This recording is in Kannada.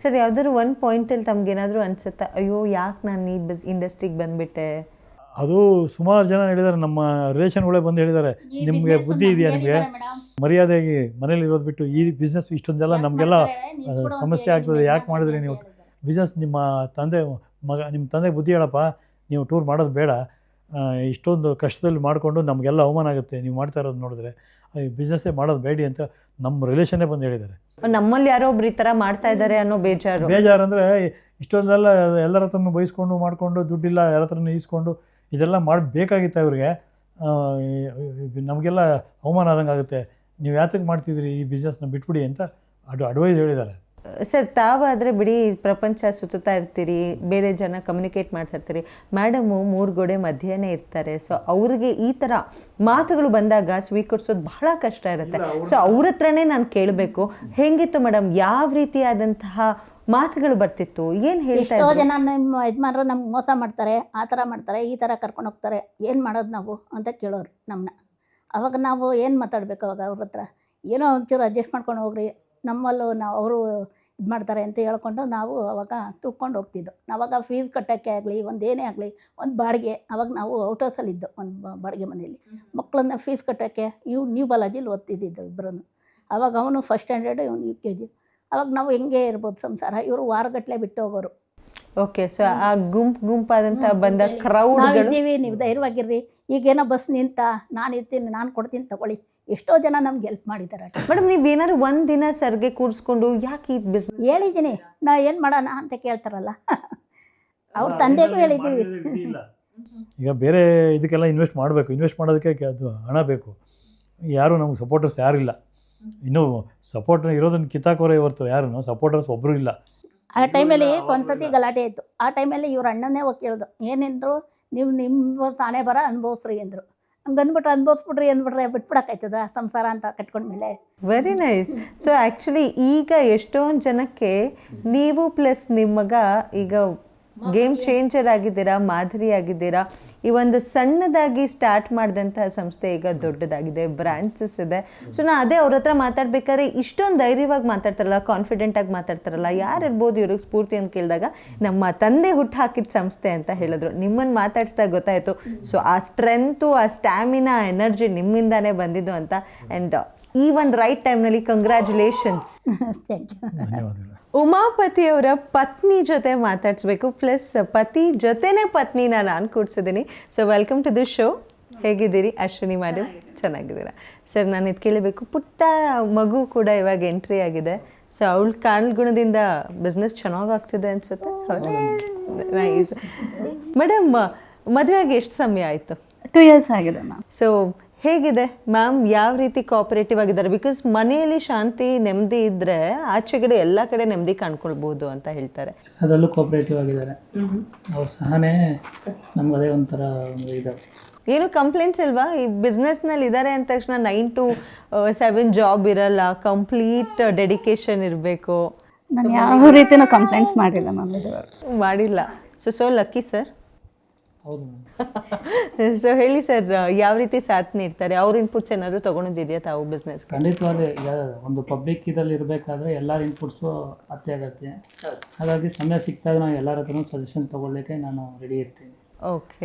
ಸರ್ ಯಾವ್ದಾದ್ರು ಒಂದು ಪಾಯಿಂಟಲ್ಲಿ ತಮ್ಗೇನಾದರೂ ಅನ್ಸುತ್ತಾ ಅಯ್ಯೋ ಯಾಕೆ ನಾನು ಈ ಇಂಡಸ್ಟ್ರಿಗೆ ಬಂದುಬಿಟ್ಟೆ? ಅದು ಸುಮಾರು ಜನ ಹೇಳಿದ್ದಾರೆ, ನಮ್ಮ ರಿಲೇಷನ್ಗಳೇ ಬಂದು ಹೇಳಿದ್ದಾರೆ, ನಿಮಗೆ ಬುದ್ಧಿ ಇದೆಯಾ, ನಿಮಗೆ ಮರ್ಯಾದೆಯಾಗಿ ಮನೇಲಿ ಇರೋದು ಬಿಟ್ಟು ಈ ಬಿಸ್ನೆಸ್ ಇಷ್ಟೊಂದೆಲ್ಲ ನಮಗೆಲ್ಲ ಸಮಸ್ಯೆ ಆಗ್ತದೆ, ಯಾಕೆ ಮಾಡಿದ್ರಿ ನೀವು ಬಿಸ್ನೆಸ್? ನಿಮ್ಮ ತಂದೆ ಬುದ್ಧಿ ಹೇಳಪ್ಪ, ನೀವು ಟೂರ್ ಮಾಡೋದು ಬೇಡ, ಇಷ್ಟೊಂದು ಕಷ್ಟದಲ್ಲಿ ಮಾಡಿಕೊಂಡು ನಮಗೆಲ್ಲ ಅವಮಾನ ಆಗುತ್ತೆ ನೀವು ಮಾಡ್ತಾ ಇರೋದು ನೋಡಿದ್ರೆ, ಈ ಬಿಸ್ನೆಸ್ಸೇ ಮಾಡೋದು ಬೇಡಿ ಅಂತ ನಮ್ಮ ರಿಲೇಷನ್ನೇ ಬಂದು ಹೇಳಿದ್ದಾರೆ. ನಮ್ಮಲ್ಲಿ ಯಾರೋ ಒಬ್ರು ಈ ಥರ ಮಾಡ್ತಾ ಇದ್ದಾರೆ ಅನ್ನೋ ಬೇಜಾರು ಅಂದರೆ ಇಷ್ಟೊಂದೆಲ್ಲ ಎಲ್ಲರ ಹತ್ರನೂ ಬಯಸ್ಕೊಂಡು ಮಾಡಿಕೊಂಡು ದುಡ್ಡಿಲ್ಲ ಯಾರ ಹತ್ರನೂ ಈಸ್ಕೊಂಡು ಇದೆಲ್ಲ ಮಾಡಬೇಕಾಗಿತ್ತು ಇವ್ರಿಗೆ, ನಮಗೆಲ್ಲ ಅವಮಾನ ಆದಂಗೆ ಆಗುತ್ತೆ, ನೀವು ಯಾತಕ್ಕೆ ಮಾಡ್ತಿದ್ರಿ ಈ ಬಿಸ್ನೆಸ್ನ ಬಿಟ್ಬಿಡಿ ಅಂತ ಅಡ್ವೈಸ್ ಹೇಳಿದ್ದಾರೆ. ಸರ್ ತಾವಾದರೆ ಬಿಡಿ ಪ್ರಪಂಚ ಸುತ್ತಾ ಇರ್ತೀರಿ, ಬೇರೆ ಜನ ಕಮ್ಯುನಿಕೇಟ್ ಮಾಡ್ತಿರ್ತೀರಿ, ಮೇಡಮು 3 ಗೋಡೆ ಮಧ್ಯೆನೇ ಇರ್ತಾರೆ. ಸೊ ಅವ್ರಿಗೆ ಈ ಥರ ಮಾತುಗಳು ಬಂದಾಗ ಸ್ವೀಕರಿಸೋದು ಬಹಳ ಕಷ್ಟ ಇರುತ್ತೆ. ಸೊ ಅವ್ರ ಹತ್ರನೇ ನಾನು ಕೇಳಬೇಕು, ಹೆಂಗಿತ್ತು ಮೇಡಮ್, ಯಾವ ರೀತಿಯಾದಂತಹ ಮಾತುಗಳು ಬರ್ತಿತ್ತು, ಏನು ಹೇಳ್ತಾ ಎಷ್ಟೋ ಜನ ನಿಮ್ಮ ಯಜಮಾನರು ನಮ್ಗೆ ಮೋಸ ಮಾಡ್ತಾರೆ, ಆ ಥರ ಮಾಡ್ತಾರೆ, ಈ ಥರ ಕರ್ಕೊಂಡು ಹೋಗ್ತಾರೆ, ಏನು ಮಾಡೋದು ನಾವು ಅಂತ ಕೇಳೋರು ನಮ್ಮನ್ನ. ಅವಾಗ ನಾವು ಏನು ಮಾತಾಡಬೇಕು ಅವಾಗ ಅವ್ರ ಹತ್ರ? ಏನೋ ಒಂಚೂರು ಅಡ್ಜಸ್ಟ್ ಮಾಡ್ಕೊಂಡು ಹೋಗ್ರಿ, ನಮ್ಮಲ್ಲೂ ಅವರು ಇದು ಮಾಡ್ತಾರೆ ಅಂತ ಹೇಳ್ಕೊಂಡು ನಾವು ಅವಾಗ ತುಳ್ಕೊಂಡು ಹೋಗ್ತಿದ್ದೋ. ಆವಾಗ ಫೀಸ್ ಕಟ್ಟೋಕ್ಕೆ ಆಗಲಿ, ಒಂದು ಏನೇ ಆಗಲಿ, ಒಂದು ಬಾಡಿಗೆ, ಅವಾಗ ನಾವು ಔಟ್ ಹೌಸಲ್ಲಿದ್ದೋ, ಒಂದು ಬಾಡಿಗೆ ಮನೆಯಲ್ಲಿ ಮಕ್ಕಳನ್ನ ಫೀಸ್ ಕಟ್ಟೋಕ್ಕೆ ನ್ಯೂ ಬಾಲಾಜಿಲಿ ಓದ್ತಿದ್ದಿದ್ದು ಇಬ್ಬರೂ. ಆವಾಗ ಅವನು ಫಸ್ಟ್ ಸ್ಟ್ಯಾಂಡರ್ಡು, ಇವನು UKG. ಅವಾಗ ನಾವು ಹೆಂಗೆ ಇರ್ಬೋದು ಸಂಸಾರ, ಇವರು ವಾರಗಟ್ಟಲೆ ಬಿಟ್ಟು ಹೋಗೋರು. ಓಕೆ. ಸೊ ಆ ಗುಂಪಾದಂಥ ಬಂದ ಕ್ರೌಡ್ ಇದ್ದೀವಿ, ನೀವು ಧೈರ್ಯವಾಗಿರ್ರಿ, ಈಗೇನೋ ಬಸ್ ನಿಂತ, ನಾನು ಇರ್ತೀನಿ, ನಾನು ಕೊಡ್ತೀನಿ ತಗೊಳ್ಳಿ, ಎಷ್ಟೋ ಜನ ನಮ್ಗೆ ಹೆಲ್ಪ್ ಮಾಡಿದ್ದಾರೆ. ಮೇಡಮ್ ನೀವೇನಾದ್ರು ಒಂದಿನ ಸರ್ಗೆ ಕೂರಿಸ್ಕೊಂಡು ಯಾಕೆ ಈ ಬಿಸ್ನೆಸ್ ಹೇಳಿದ್ದೀನಿ, ನಾ ಏನು ಮಾಡೋಣ ಅಂತ ಕೇಳ್ತಾರಲ್ಲ, ಅವ್ರ ತಂದೆಗೂ ಹೇಳಿದ್ದೀವಿ. ಈಗ ಬೇರೆ ಇದಕ್ಕೆಲ್ಲ ಇನ್ವೆಸ್ಟ್ ಮಾಡಬೇಕು, ಇನ್ವೆಸ್ಟ್ ಮಾಡೋದಕ್ಕೆ ಅದು ಹಣ ಬೇಕು, ಯಾರು ನಮ್ಗೆ ಸಪೋರ್ಟರ್ಸ್ ಯಾರಿಲ್ಲ, ಇನ್ನೂ ಸಪೋರ್ಟ್ ಇರೋದನ್ನು ಕಿತ್ತಾಕೋರೇ ಹೊರ್ತು ಯಾರು ಸಪೋರ್ಟರ್ಸ್ ಒಬ್ಬರು ಇಲ್ಲ. ಆ ಟೈಮಲ್ಲಿ ಒಂದ್ಸತಿ ಗಲಾಟೆ ಇತ್ತು. ಆ ಟೈಮಲ್ಲಿ ಇವ್ರ ಅಣ್ಣನೇ ಹೋಗಿ ಕೇಳಿದ್ರು, ಏನೆಂದ್ರು, ನೀವು ನಿಮ್ಮ ಸಾಣೆ ಬರ ಅನುಭವಿಸ್ರಿ ಅಂದರು. ಹಂಗೆ ಅಂದ್ಬಿಟ್ರೆ ಅನುಭವಿಸ್ಬಿಡ್ರಿ ಅಂದ್ಬಿಟ್ರೆ ಬಿಟ್ಬಿಡೋಕ್ಕಾಯ್ತದ ಸಂಸಾರ ಅಂತ ಕಟ್ಕೊಂಡ್ಮೇಲೆ? Very nice. ಸೊ ಆ್ಯಕ್ಚುಲಿ ಈಗ ಎಷ್ಟೊಂದು ಜನಕ್ಕೆ ನೀವು ಪ್ಲಸ್ ನಿಮ್ಮ ಮಗ ಈಗ ಗೇಮ್ ಚೇಂಜರ್ ಆಗಿದ್ದೀರಾ, ಮಾದರಿ ಆಗಿದ್ದೀರಾ. ಈ ಒಂದು ಸಣ್ಣದಾಗಿ ಸ್ಟಾರ್ಟ್ ಮಾಡಿದಂತಹ ಸಂಸ್ಥೆ ಈಗ ದೊಡ್ಡದಾಗಿದೆ, ಬ್ರಾಂಚಸ್ ಇದೆ. ಸೊ ನಾ ಅದೇ ಅವ್ರ ಹತ್ರ ಮಾತಾಡ್ಬೇಕಾದ್ರೆ ಇಷ್ಟೊಂದು ಧೈರ್ಯವಾಗಿ ಮಾತಾಡ್ತಾರಲ್ಲ, ಕಾನ್ಫಿಡೆಂಟಾಗಿ ಮಾತಾಡ್ತಾರಲ್ಲ, ಯಾರಿರ್ಬೋದು ಇವ್ರಿಗೆ ಸ್ಫೂರ್ತಿ ಅಂತ ಕೇಳಿದಾಗ ನಮ್ಮ ತಂದೆ ಹುಟ್ಟು ಹಾಕಿದ ಸಂಸ್ಥೆ ಅಂತ ಹೇಳಿದ್ರು. ನಿಮ್ಮನ್ನು ಮಾತಾಡಿಸ್ದಾಗ ಗೊತ್ತಾಯಿತು. ಸೊ ಆ ಸ್ಟ್ರೆಂತು, ಆ ಸ್ಟ್ಯಾಮಿನಾ, ಎನರ್ಜಿ ನಿಮ್ಮಿಂದಾನೇ ಬಂದಿದ್ದು ಅಂತ. ಆ್ಯಂಡ್ ಈ ಒಂದು ರೈಟ್ ಟೈಮ್ನಲ್ಲಿ ಕಂಗ್ರ್ಯಾಚುಲೇಷನ್ಸ್. ಧನ್ಯವಾದಗಳು. ಉಮಾಪತಿಯವರ ಪತ್ನಿ ಜೊತೆ ಮಾತಾಡಿಸ್ಬೇಕು, ಪ್ಲಸ್ ಪತಿ ಜೊತೆನೇ ಪತ್ನಿನ ನಾನು ಕೂಡ್ಸಿದ್ದೀನಿ. So welcome to the show. ಹೇಗಿದ್ದೀರಿ ಅಶ್ವಿನಿ ಮೇಡಮ್? ಚೆನ್ನಾಗಿದ್ದೀರಾ ಸರ್? ನಾನು ಇದು ಕೇಳಬೇಕು, ಪುಟ್ಟ ಮಗು ಕೂಡ ಇವಾಗ ಎಂಟ್ರಿ ಆಗಿದೆ. ಸೊ ಅವಳ ಕಾರಣಗುಣದಿಂದ ಬಿಸ್ನೆಸ್ ಚೆನ್ನಾಗಾಗ್ತಿದೆ ಅನ್ಸುತ್ತೆ. ನೈಸ್. ಮೇಡಮ್ ಮದುವೆಗೆ ಎಷ್ಟು ಸಮಯ ಆಯಿತು? 2 years ಆಗಿದೆ ಮ್ಯಾಮ್. ಸೊ ಹೇಗಿದೆ ಮ್ಯಾಮ್, ಯಾವ ರೀತಿ ಕೋಆಪರೇಟಿವ್ ಆಗಿದ್ದಾರೆ? ಬಿಕಾಸ್ ಮನೆಯಲ್ಲಿ ಶಾಂತಿ ನೆಮ್ಮದಿ ಇದ್ದರೆ ಆಚೆಗಡೆ ಎಲ್ಲ ಕಡೆ ನೆಮ್ಮದಿ ಕಾಣ್ಕೊಳ್ಬೋದು ಅಂತ ಹೇಳ್ತಾರೆ. ಅದರಲ್ಲೂ ಕೋಆಪರೇಟಿವ್ ಆಗಿದ್ದಾರೆ ಅವ್ರ ಸಹನೆ, ನಮ್ಗೆ ಅದೇ ಒಂಥರ ಇದು. ಏನು ಕಂಪ್ಲೇಂಟ್ಸ್ ಇಲ್ವಾ? ಈ ಬಿಸ್ನೆಸ್ನಲ್ಲಿ ಇದ್ದಾರೆ ಅಂದ ತಕ್ಷಣ 9 to 7 ಜಾಬ್ ಇರಲ್ಲ, ಕಂಪ್ಲೀಟ್ ಡೆಡಿಕೇಶನ್ ಇರಬೇಕು. ನಾನು ಯಾವ ರೀತಿಯೂ ಕಂಪ್ಲೇಂಟ್ಸ್ ಮಾಡಿಲ್ಲ ಮ್ಯಾಮ್ ಇದುವರೆಗೂ. ಮಾಡಿಲ್ಲ. So lucky sir. ಹೌದು. ಸೊ ಹೇಳಿ ಸರ್, ಯಾವ ರೀತಿ ಸಾಥ್ ನೀಡ್ತಾರೆ? ಅವ್ರ ಇನ್ಪುಟ್ಸ್ ಏನಾದರೂ ತೊಗೊಂಡಿದೆಯಾ ತಾವು ಬಿಸ್ನೆಸ್? ಖಂಡಿತವಾಗಿ ಈಗ ಒಂದು ಪಬ್ಲಿಕ್ ಇದರಲ್ಲಿ ಇರಬೇಕಾದ್ರೆ ಎಲ್ಲರ ಇನ್ಪುಟ್ಸು ಅತ್ಯಗತ್ಯ. ಹಾಗಾಗಿ ಸಮಯ ಸಿಕ್ಕಾಗ ನಾನು ಎಲ್ಲರ ಹತ್ರನೂ ಸಜೆಷನ್ ತೊಗೊಳ್ಳಿಕ್ಕೆ ನಾನು ರೆಡಿ ಇರ್ತೀನಿ. ಓಕೆ.